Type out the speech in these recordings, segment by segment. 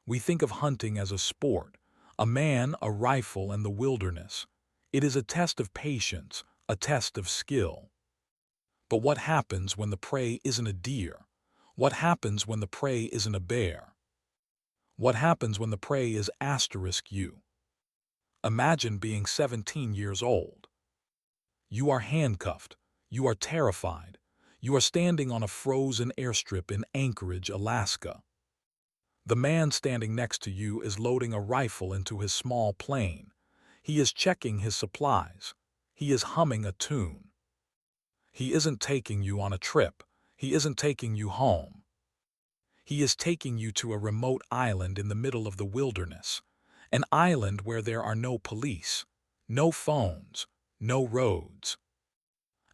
We think of hunting as a sport, a man, a rifle, and the wilderness. It is a test of patience, a test of skill. But what happens when the prey isn't a deer? What happens when the prey isn't a bear? What happens when the prey is you? Imagine being 17 years old. You are handcuffed. You are terrified. You are standing on a frozen airstrip in Anchorage, Alaska. The man standing next to you is loading a rifle into his small plane. He is checking his supplies. He is humming a tune. He isn't taking you on a trip. He isn't taking you home. He is taking you to a remote island in the middle of the wilderness, an island where there are no police, no phones, no roads.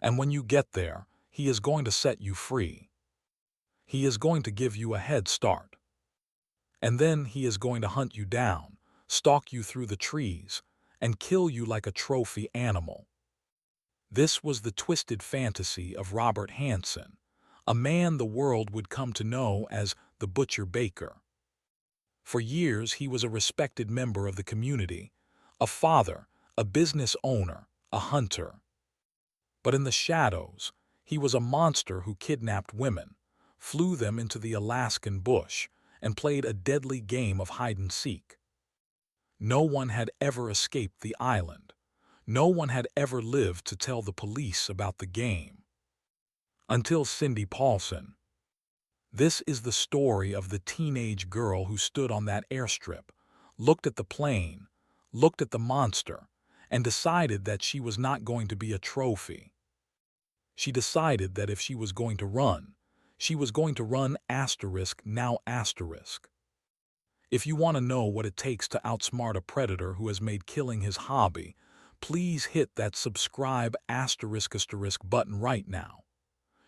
And when you get there, he is going to set you free. He is going to give you a head start. And then he is going to hunt you down, stalk you through the trees, and kill you like a trophy animal. This was the twisted fantasy of Robert Hansen, a man the world would come to know as the Butcher Baker. For years he was a respected member of the community, a father, a business owner, a hunter. But in the shadows, he was a monster who kidnapped women, flew them into the Alaskan bush, and played a deadly game of hide-and-seek. No one had ever escaped the island. No one had ever lived to tell the police about the game. Until Cindy Paulson. This is the story of the teenage girl who stood on that airstrip, looked at the plane, looked at the monster, and decided that she was not going to be a trophy. She decided that if she was going to run, she was going to run now. If you want to know what it takes to outsmart a predator who has made killing his hobby, please hit that subscribe button right now.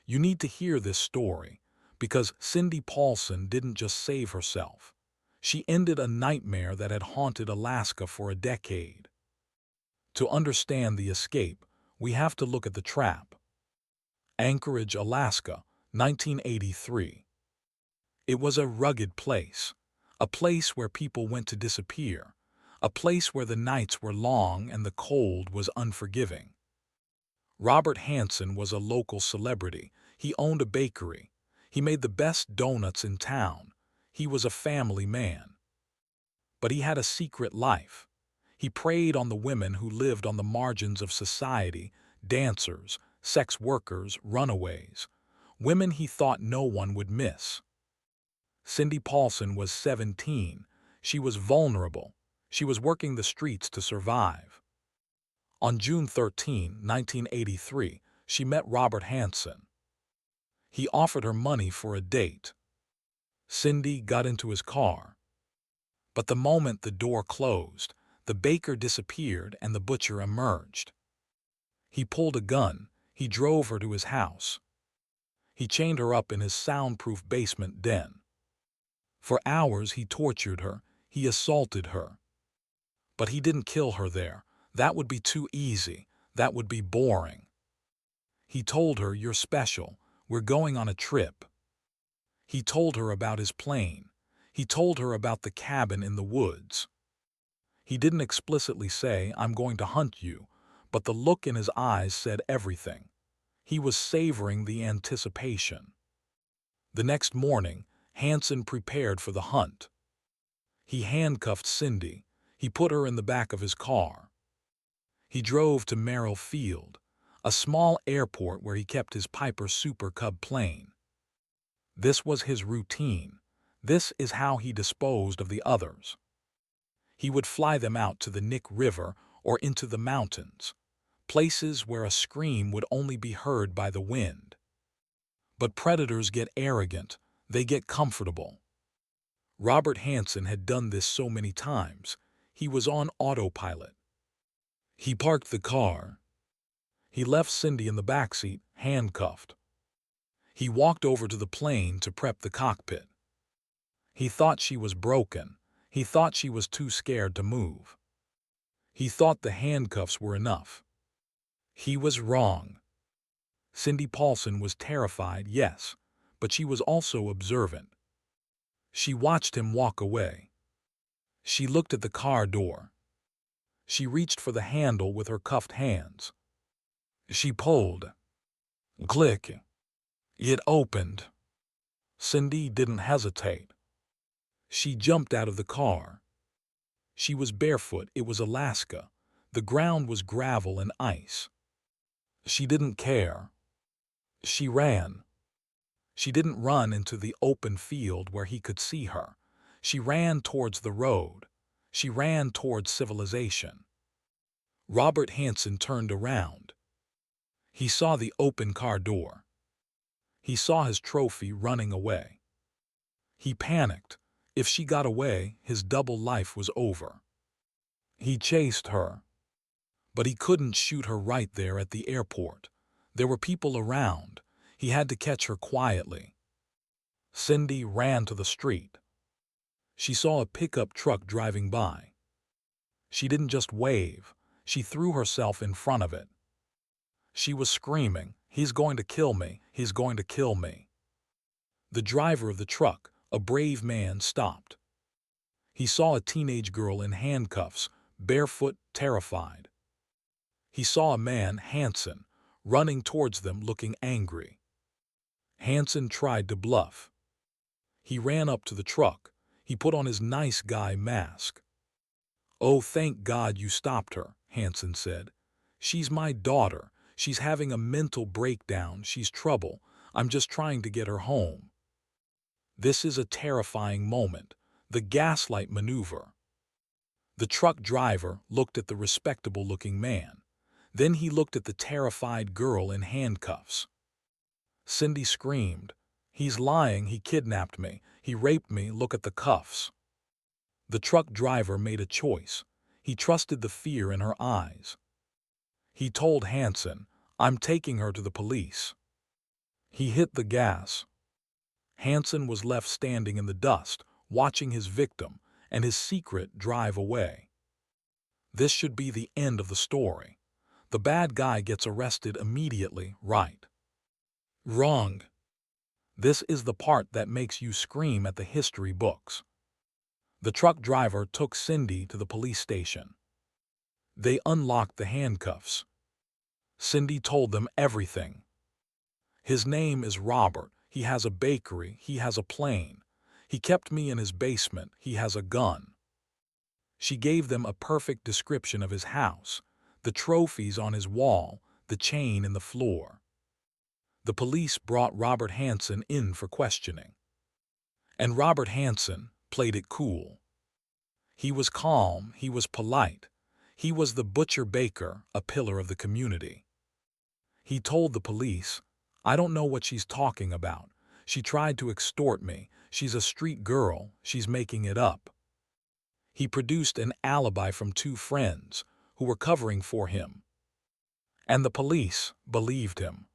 You need to hear this story, because Cindy Paulson didn't just save herself. She ended a nightmare that had haunted Alaska for a decade. To understand the escape, we have to look at the trap. Anchorage, Alaska, 1983. It was a rugged place, a place where people went to disappear, a place where the nights were long and the cold was unforgiving. Robert Hansen was a local celebrity. He owned a bakery. He made the best donuts in town. He was a family man. But he had a secret life. He preyed on the women who lived on the margins of society, dancers, sex workers, runaways, women he thought no one would miss. Cindy Paulson was 17. She was vulnerable. She was working the streets to survive. On June 13, 1983, she met Robert Hansen. He offered her money for a date. Cindy got into his car. But the moment the door closed, the baker disappeared and the butcher emerged. He pulled a gun. He drove her to his house. He chained her up in his soundproof basement den. For hours he tortured her. He assaulted her. But he didn't kill her there. That would be too easy. That would be boring. He told her, "You're special. We're going on a trip." He told her about his plane. He told her about the cabin in the woods. He didn't explicitly say, "I'm going to hunt you," but the look in his eyes said everything. He was savoring the anticipation. The next morning, Hansen prepared for the hunt. He handcuffed Cindy. He put her in the back of his car. He drove to Merrill Field, a small airport where he kept his Piper Super Cub plane. This was his routine. This is how he disposed of the others. He would fly them out to the Nick River or into the mountains, places where a scream would only be heard by the wind. But predators get arrogant. They get comfortable. Robert Hansen had done this so many times. He was on autopilot. He parked the car. He left Cindy in the backseat, handcuffed. He walked over to the plane to prep the cockpit. He thought she was broken. He thought she was too scared to move. He thought the handcuffs were enough. He was wrong. Cindy Paulson was terrified, yes, but she was also observant. She watched him walk away. She looked at the car door. She reached for the handle with her cuffed hands. She pulled. Click. It opened. Cindy didn't hesitate. She jumped out of the car. She was barefoot. It was Alaska. The ground was gravel and ice. She didn't care. She ran. She didn't run into the open field where he could see her. She ran towards the road. She ran towards civilization. Robert Hansen turned around. He saw the open car door. He saw his trophy running away. He panicked. If she got away, his double life was over. He chased her. But he couldn't shoot her right there at the airport. There were people around. He had to catch her quietly. Cindy ran to the street. She saw a pickup truck driving by. She didn't just wave. She threw herself in front of it. She was screaming, "He's going to kill me! He's going to kill me!" The driver of the truck, a brave man, stopped. He saw a teenage girl in handcuffs, barefoot, terrified. He saw a man, Hansen, running towards them looking angry. Hansen tried to bluff. He ran up to the truck. He put on his nice guy mask. "Oh, thank God you stopped her," Hansen said. "She's my daughter. She's having a mental breakdown. She's trouble. I'm just trying to get her home." This is a terrifying moment. The gaslight maneuver. The truck driver looked at the respectable-looking man. Then he looked at the terrified girl in handcuffs. Cindy screamed, "He's lying. He kidnapped me. He raped me. Look at the cuffs." The truck driver made a choice. He trusted the fear in her eyes. He told Hansen, "I'm taking her to the police." He hit the gas. Hansen was left standing in the dust, watching his victim and his secret drive away. This should be the end of the story. The bad guy gets arrested immediately, right? Wrong. This is the part that makes you scream at the history books. The truck driver took Cindy to the police station. They unlocked the handcuffs. Cindy told them everything. "His name is Robert. He has a bakery. He has a plane. He kept me in his basement. He has a gun." She gave them a perfect description of his house, the trophies on his wall, the chain in the floor. The police brought Robert Hansen in for questioning. And Robert Hansen played it cool. He was calm, he was polite. He was the butcher-baker, a pillar of the community. He told the police, "I don't know what she's talking about. She tried to extort me. She's a street girl. She's making it up." He produced an alibi from two friends who were covering for him. And the police believed him.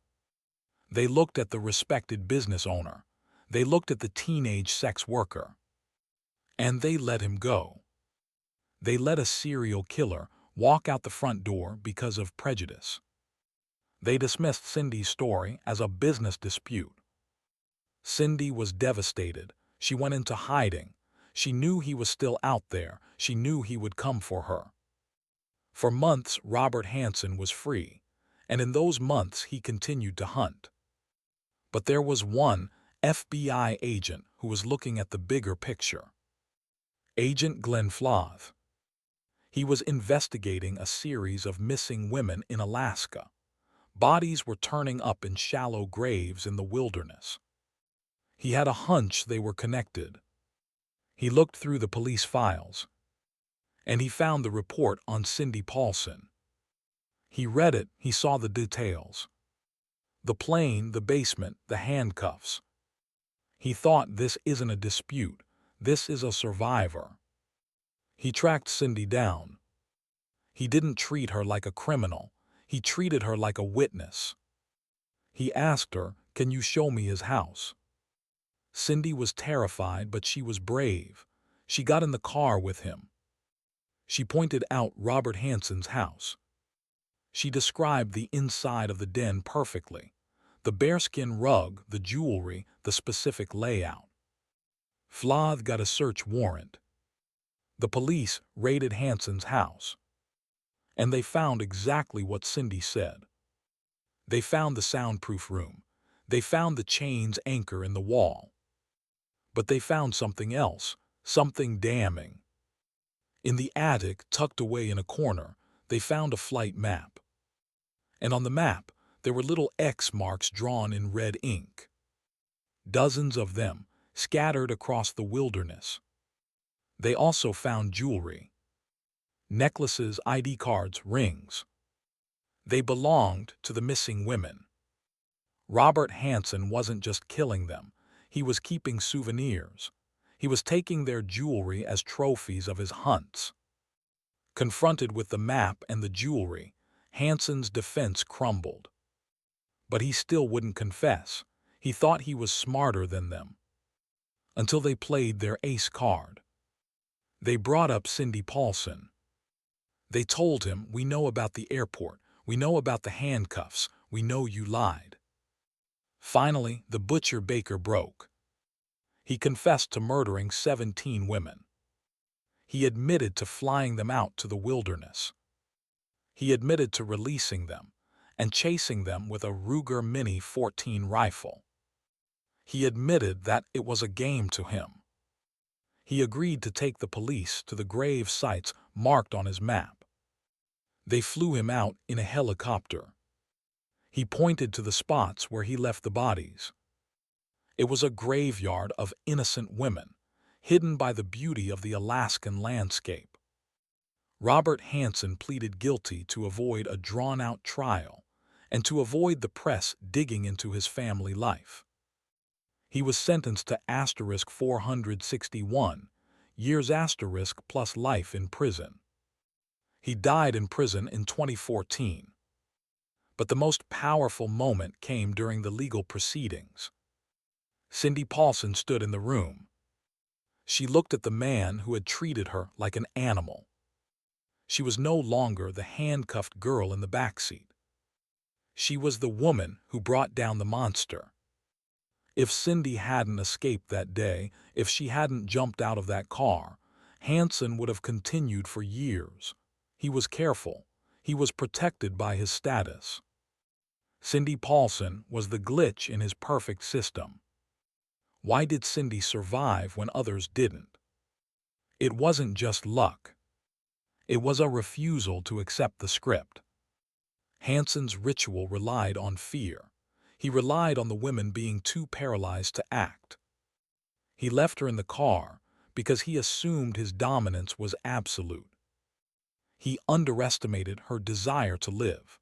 They looked at the respected business owner. They looked at the teenage sex worker. And they let him go. They let a serial killer walk out the front door because of prejudice. They dismissed Cindy's story as a business dispute. Cindy was devastated. She went into hiding. She knew he was still out there. She knew he would come for her. For months, Robert Hansen was free, and in those months he continued to hunt. But there was one FBI agent who was looking at the bigger picture. Agent Glenn Floth. He was investigating a series of missing women in Alaska. Bodies were turning up in shallow graves in the wilderness. He had a hunch they were connected. He looked through the police files, and he found the report on Cindy Paulson. He read it, he saw the details. The plane, the basement, the handcuffs. He thought, this isn't a dispute, this is a survivor. He tracked Cindy down. He didn't treat her like a criminal, he treated her like a witness. He asked her, "Can you show me his house?" Cindy was terrified, but she was brave. She got in the car with him. She pointed out Robert Hansen's house. She described the inside of the den perfectly. The bearskin rug, the jewelry, the specific layout. Floth got a search warrant. The police raided Hansen's house, and they found exactly what Cindy said. They found the soundproof room. They found the chain's anchor in the wall. But they found something else, something damning. In the attic, tucked away in a corner, they found a flight map. And on the map, there were little X marks drawn in red ink. Dozens of them, scattered across the wilderness. They also found jewelry. Necklaces, ID cards, rings. They belonged to the missing women. Robert Hansen wasn't just killing them. He was keeping souvenirs. He was taking their jewelry as trophies of his hunts. Confronted with the map and the jewelry, Hansen's defense crumbled. But he still wouldn't confess. He thought he was smarter than them. Until they played their ace card. They brought up Cindy Paulson. They told him, "We know about the airport. We know about the handcuffs. We know you lied." Finally, the butcher baker broke. He confessed to murdering 17 women. He admitted to flying them out to the wilderness. He admitted to releasing them and chasing them with a Ruger Mini 14 rifle. He admitted that it was a game to him. He agreed to take the police to the grave sites marked on his map. They flew him out in a helicopter. He pointed to the spots where he left the bodies. It was a graveyard of innocent women, hidden by the beauty of the Alaskan landscape. Robert Hansen pleaded guilty to avoid a drawn-out trial and to avoid the press digging into his family life. He was sentenced to *461 years plus life in prison. He died in prison in 2014. But the most powerful moment came during the legal proceedings. Cindy Paulson stood in the room. She looked at the man who had treated her like an animal. She was no longer the handcuffed girl in the backseat. She was the woman who brought down the monster. If Cindy hadn't escaped that day, if she hadn't jumped out of that car, Hansen would have continued for years. He was careful. He was protected by his status. Cindy Paulson was the glitch in his perfect system. Why did Cindy survive when others didn't? It wasn't just luck. It was a refusal to accept the script. Hansen's ritual relied on fear. He relied on the women being too paralyzed to act. He left her in the car because he assumed his dominance was absolute. He underestimated her desire to live.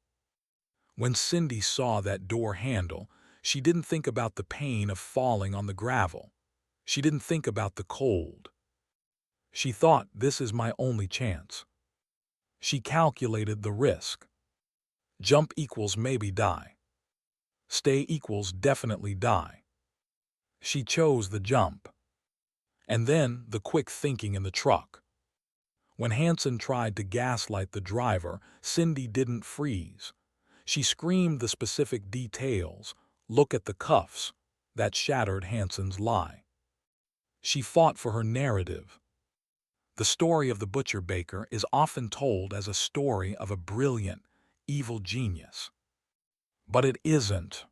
When Cindy saw that door handle, she didn't think about the pain of falling on the gravel. She didn't think about the cold. She thought, "This is my only chance." She calculated the risk. Jump equals maybe die. Stay equals definitely die. She chose the jump. And then the quick thinking in the truck. When Hansen tried to gaslight the driver, Cindy didn't freeze. She screamed the specific details. "Look at the cuffs." That shattered Hansen's lie. She fought for her narrative. The story of the butcher baker is often told as a story of a brilliant, evil genius. But it isn't.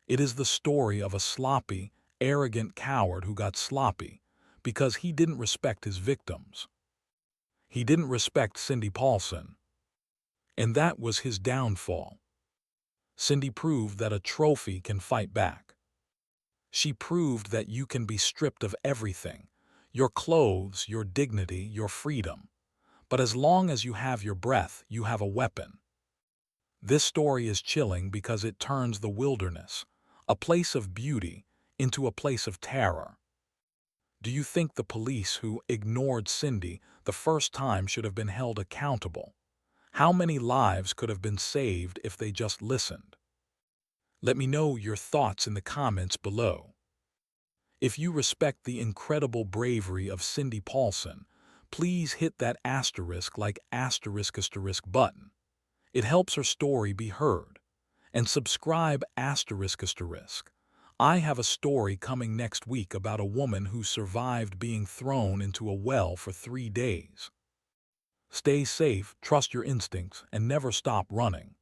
It is the story of a sloppy, arrogant coward who got sloppy because he didn't respect his victims. He didn't respect Cindy Paulson. And that was his downfall. Cindy proved that a trophy can fight back. She proved that you can be stripped of everything, your clothes, your dignity, your freedom. But as long as you have your breath, you have a weapon. This story is chilling because it turns the wilderness, a place of beauty, into a place of terror. Do you think the police who ignored Cindy the first time should have been held accountable? How many lives could have been saved if they just listened? Let me know your thoughts in the comments below. If you respect the incredible bravery of Cindy Paulson, please hit that *** button. It helps her story be heard. And subscribe ***. I have a story coming next week about a woman who survived being thrown into a well for 3 days. Stay safe, trust your instincts, and never stop running.